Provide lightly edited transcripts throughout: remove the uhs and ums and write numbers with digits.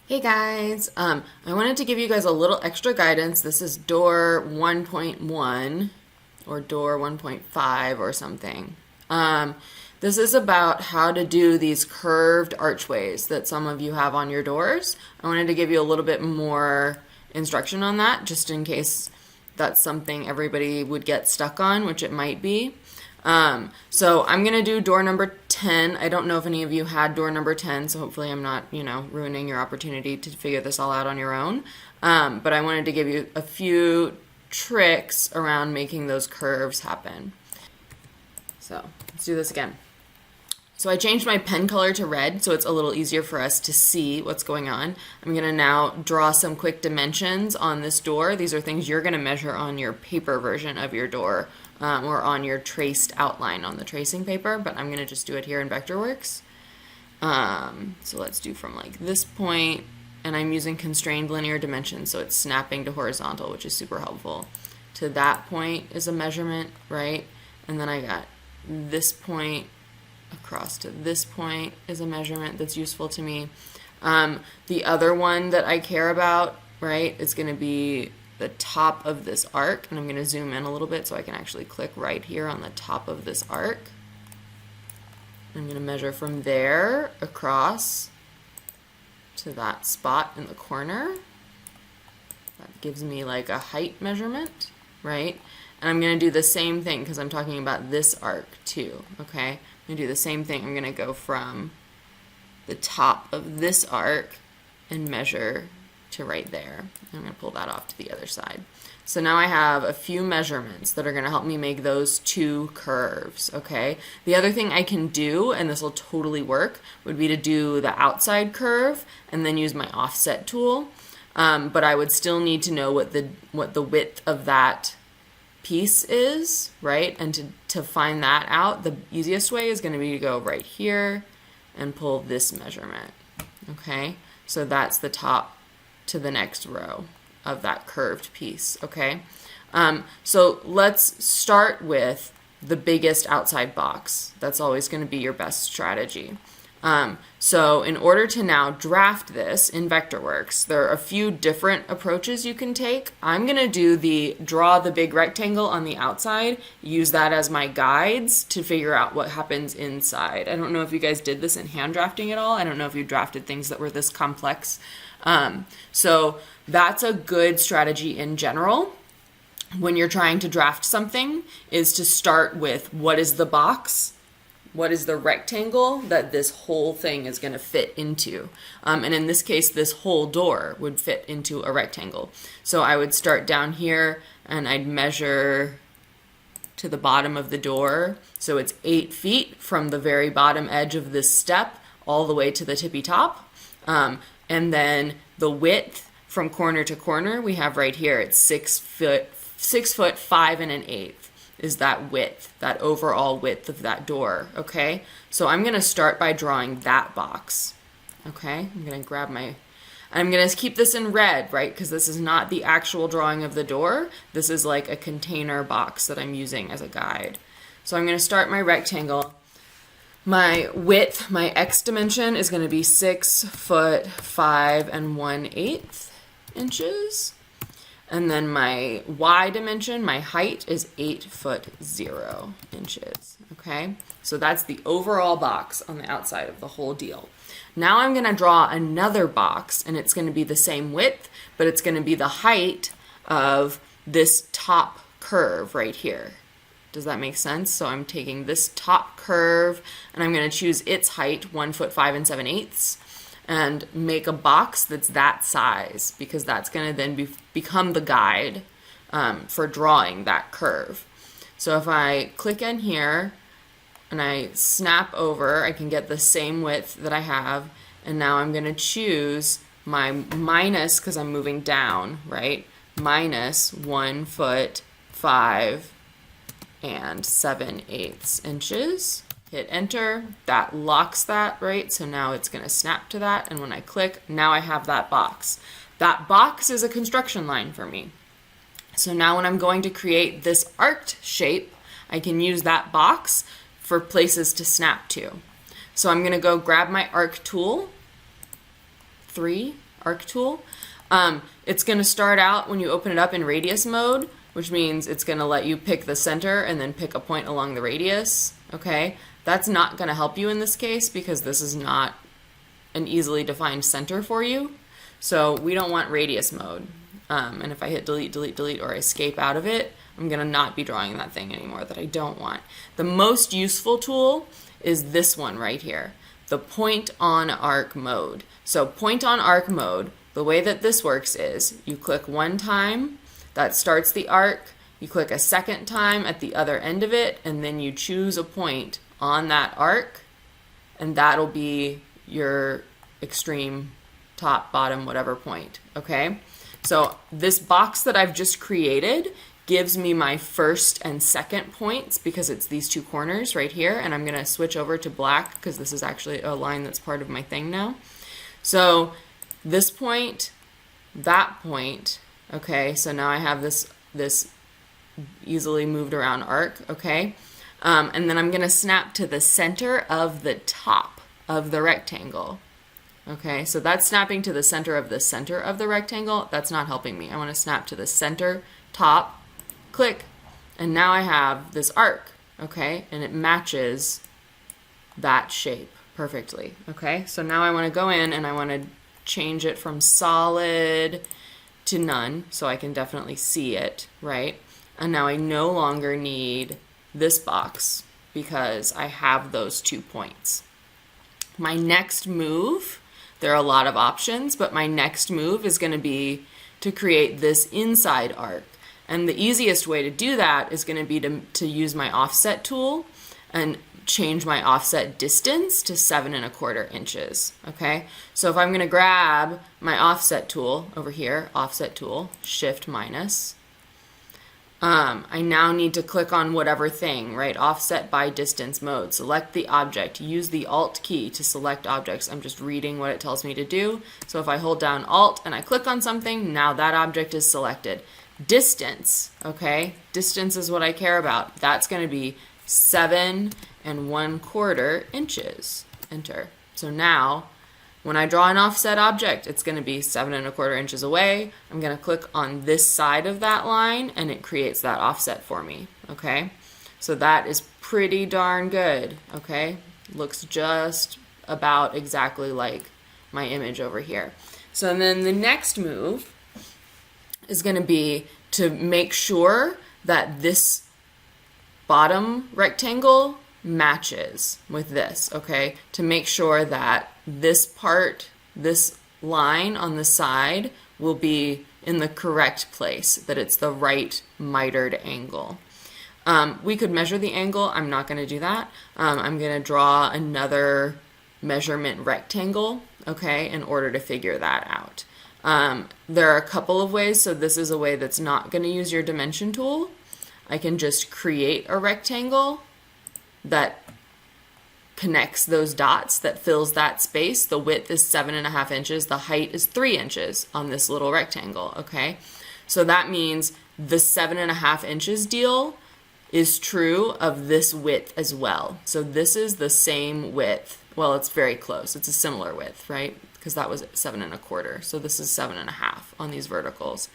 Hey guys, I wanted to give you guys a little extra guidance. This is door 1.1 or door 1.5 or something. This is about how to do these curved archways that some of you have on your doors. I wanted to give you a little bit more instruction on that, just in case that's something everybody would get stuck on, which it might be. So I'm going to do door number 10. I don't know if any of you had door number 10, so hopefully I'm not, ruining your opportunity to figure this all out on your own. But I wanted to give you a few tricks around making those curves happen. So let's do this again. So I changed my pen color to red so it's a little easier for us to see what's going on. I'm going to now draw some quick dimensions on this door. These are things you're going to measure on your paper version of your door or on your traced outline on the tracing paper, but I'm going to just do it here in Vectorworks. So let's do from like this point, and I'm using constrained linear dimensions, so it's snapping to horizontal, which is super helpful. To that point is a measurement, right? And then I got this point across to this point is a measurement that's useful to me. The other one that I care about, right, is going to be the top of this arc, and I'm going to zoom in a little bit so I can actually click right here on the top of this arc. I'm going to measure from there across to that spot in the corner. That gives me like a height measurement, right? And I'm going to do the same thing because I'm talking about this arc too, okay? I'm going to do the same thing. I'm going to go from the top of this arc and measure to right there. I'm going to pull that off to the other side. So now I have a few measurements that are going to help me make those two curves, okay? The other thing I can do, and this will totally work, would be to do the outside curve and then use my offset tool. But I would still need to know what the width of that piece is, right? And to find that out, the easiest way is going to be to go right here and pull this measurement, okay? So that's the top to the next row of that curved piece, okay? So let's start with the biggest outside box. That's always going to be your best strategy. So in order to now draft this in Vectorworks, there are a few different approaches you can take. I'm going to do draw the big rectangle on the outside, use that as my guides to figure out what happens inside. I don't know if you guys did this in hand drafting at all. I don't know if you drafted things that were this complex. So that's a good strategy in general when you're trying to draft something, is to start with what is the box, what is the rectangle that this whole thing is going to fit into. And in this case, this whole door would fit into a rectangle. So I would start down here and I'd measure to the bottom of the door. So it's 8 feet from the very bottom edge of this step all the way to the tippy top. And then the width from corner to corner we have right here. It's 6 foot 5 1/8 is that width, that overall width of that door, okay? So I'm going to start by drawing that box, okay? I'm going to keep this in red, right? Because this is not the actual drawing of the door. This is like a container box that I'm using as a guide. So I'm going to start my rectangle. My width, my X dimension is going to be 6 foot 5 1/8 inches. And then my Y dimension, my height, is 8 foot 0 inches, okay? So that's the overall box on the outside of the whole deal. Now I'm going to draw another box, and it's going to be the same width, but it's going to be the height of this top curve right here. Does that make sense? So I'm taking this top curve, and I'm going to choose its height, 1 foot 5 7/8, and make a box that's that size, because that's going to then become the guide for drawing that curve. So if I click in here and I snap over, I can get the same width that I have, and now I'm going to choose my minus, because I'm moving down, right? Minus 1 foot 5 7/8 inches. Hit enter, that locks that, right? So now it's going to snap to that, and when I click, now I have that box. That box is a construction line for me. So now when I'm going to create this arced shape, I can use that box for places to snap to. So I'm going to go grab my arc tool, 3, arc tool. It's going to start out when you open it up in radius mode, which means it's going to let you pick the center and then pick a point along the radius, okay? That's not going to help you in this case because this is not an easily defined center for you. So we don't want radius mode. And if I hit delete, delete, delete, or escape out of it, I'm going to not be drawing that thing anymore that I don't want. The most useful tool is this one right here, the point on arc mode. So point on arc mode, the way that this works is you click one time, that starts the arc, you click a second time at the other end of it, and then you choose a point on that arc, and that'll be your extreme top, bottom, whatever point, okay? So this box that I've just created gives me my first and second points because it's these two corners right here, and I'm going to switch over to black because this is actually a line that's part of my thing now. So this point, that point, okay, so now I have this easily moved around arc, okay, and then I'm going to snap to the center of the top of the rectangle. Okay, so that's snapping to the center of the rectangle. That's not helping me. I want to snap to the center, top, click, and now I have this arc, okay, and it matches that shape perfectly, okay? So now I want to go in and I want to change it from solid to none so I can definitely see it, right? And now I no longer need this box because I have those 2 points. My next move, there are a lot of options, but my next move is going to be to create this inside arc. And the easiest way to do that is going to be to use my offset tool and change my offset distance to 7¼ inches. Okay, so if I'm going to grab my offset tool over here, offset tool, shift minus, I now need to click on whatever thing, right? Offset by distance mode. Select the object. Use the Alt key to select objects. I'm just reading what it tells me to do. So if I hold down Alt and I click on something, now that object is selected. Distance, okay? Distance is what I care about. That's going to be 7¼ inches. Enter. So now, when I draw an offset object, it's going to be 7¼ inches away. I'm going to click on this side of that line, and it creates that offset for me, okay? So that is pretty darn good, okay? Looks just about exactly like my image over here. So then the next move is going to be to make sure that this bottom rectangle matches with this, okay? To make sure that this part, this line on the side will be in the correct place, that it's the right mitered angle. We could measure the angle. I'm not going to do that. I'm going to draw another measurement rectangle, okay, in order to figure that out. There are a couple of ways, so this is a way that's not going to use your dimension tool. I can just create a rectangle that connects those dots, that fills that space. The width is 7½ inches, the height is 3 inches on this little rectangle, okay? So that means the 7½ inches deal is true of this width as well. So this is the same width. Well, it's very close. It's a similar width, right? Because that was 7¼ so this is 7½ on these verticals.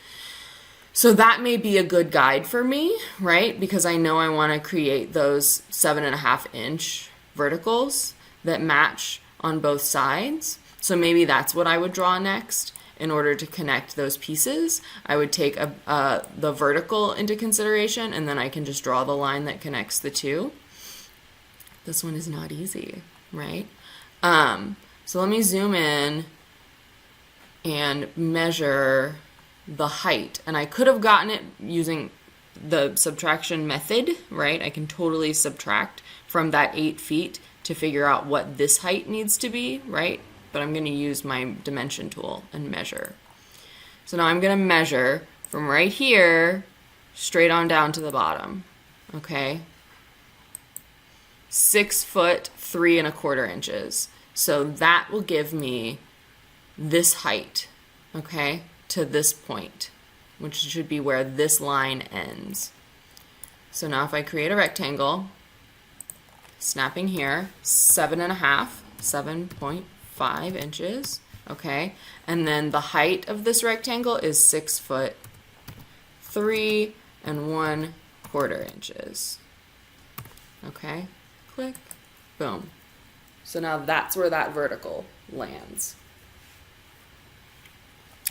So that may be a good guide for me, right? Because I know I want to create those 7½ inch verticals that match on both sides. So maybe that's what I would draw next in order to connect those pieces. I would take the vertical into consideration, and then I can just draw the line that connects the two. This one is not easy, right? So let me zoom in and measure the height. And I could have gotten it using the subtraction method, right? I can totally subtract from that 8 feet to figure out what this height needs to be, right? But I'm going to use my dimension tool and measure. So now I'm going to measure from right here straight on down to the bottom, okay? 6 foot 3¼ inches. So that will give me this height, okay, to this point, which should be where this line ends. So now if I create a rectangle, snapping here, 7½, 7.5 inches, okay? And then the height of this rectangle is 6 foot 3 1/4 inches. Okay, click, boom. So now that's where that vertical lands.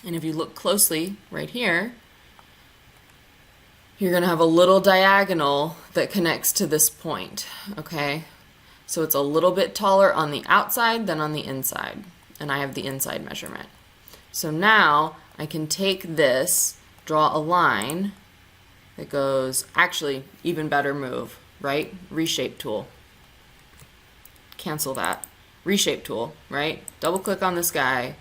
And if you look closely right here, you're going to have a little diagonal that connects to this point, okay? So it's a little bit taller on the outside than on the inside, and I have the inside measurement. So now I can take this, draw a line that goes, actually, even better move, right? Reshape tool. Cancel that. Reshape tool, right? Double click on this guy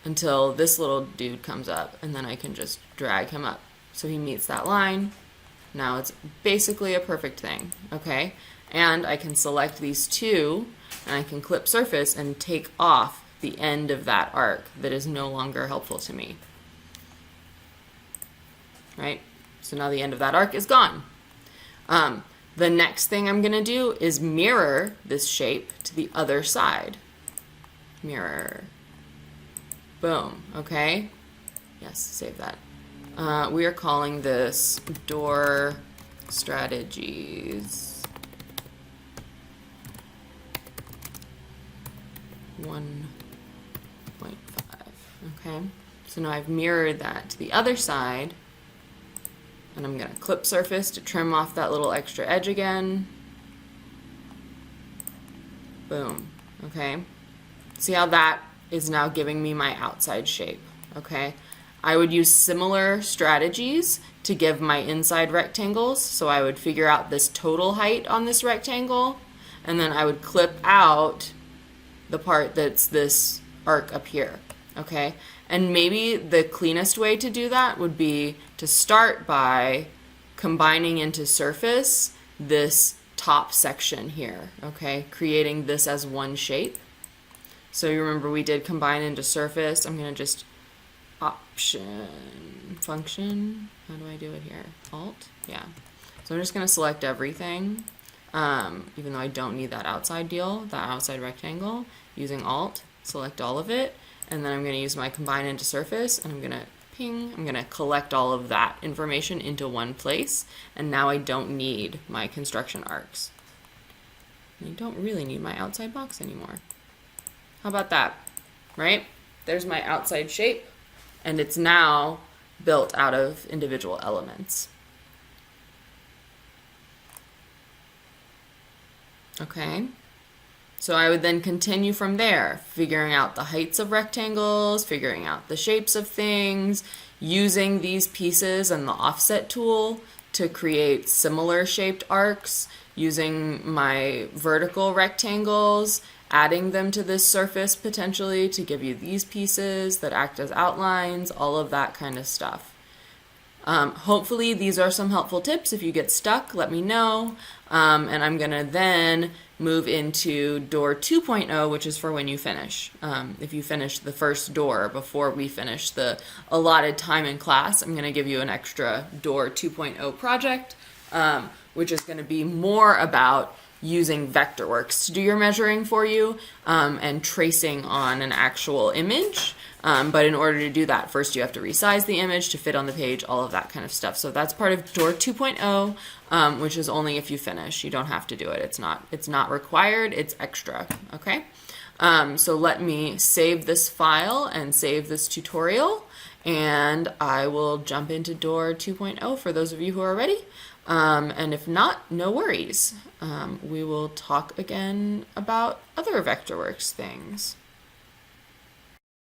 until this little dude comes up, and then I can just drag him up. So he meets that line. Now it's basically a perfect thing, okay? And I can select these two, and I can clip surface and take off the end of that arc that is no longer helpful to me. Right? So now the end of that arc is gone. The next thing I'm going to do is mirror this shape to the other side. Mirror. Boom. Okay? Yes, save that. We are calling this door strategies 1.5. Okay? So now I've mirrored that to the other side. And I'm going to clip surface to trim off that little extra edge again. Boom. Okay. See how that is now giving me my outside shape. Okay. I would use similar strategies to give my inside rectangles. So I would figure out this total height on this rectangle, and then I would clip out the part that's this arc up here. Okay. And maybe the cleanest way to do that would be to start by combining into surface this top section here, okay? Creating this as one shape. So you remember we did combine into surface. I'm going to just function. How do I do it here? Alt? Yeah. So I'm just going to select everything, even though I don't need that outside deal, that outside rectangle. Using Alt, select all of it. And then I'm going to use my combine into surface, and I'm going to ping. I'm going to collect all of that information into one place. And now I don't need my construction arcs. I don't really need my outside box anymore. How about that? Right? There's my outside shape, and it's now built out of individual elements. Okay. So I would then continue from there, figuring out the heights of rectangles, figuring out the shapes of things, using these pieces and the offset tool to create similar shaped arcs, using my vertical rectangles, adding them to this surface potentially to give you these pieces that act as outlines, all of that kind of stuff. Hopefully these are some helpful tips. If you get stuck, let me know. And I'm going to then move into door 2.0, which is for when you finish. If you finish the first door before we finish the allotted time in class, I'm going to give you an extra door 2.0 project, which is going to be more about using Vectorworks to do your measuring for you and tracing on an actual image. But in order to do that, first you have to resize the image to fit on the page, all of that kind of stuff. So that's part of door 2.0, which is only if you finish. You don't have to do it. It's not required. It's extra. Okay. So let me save this file and save this tutorial, and I will jump into door 2.0 for those of you who are ready. And if not, no worries. We will talk again about other Vectorworks things.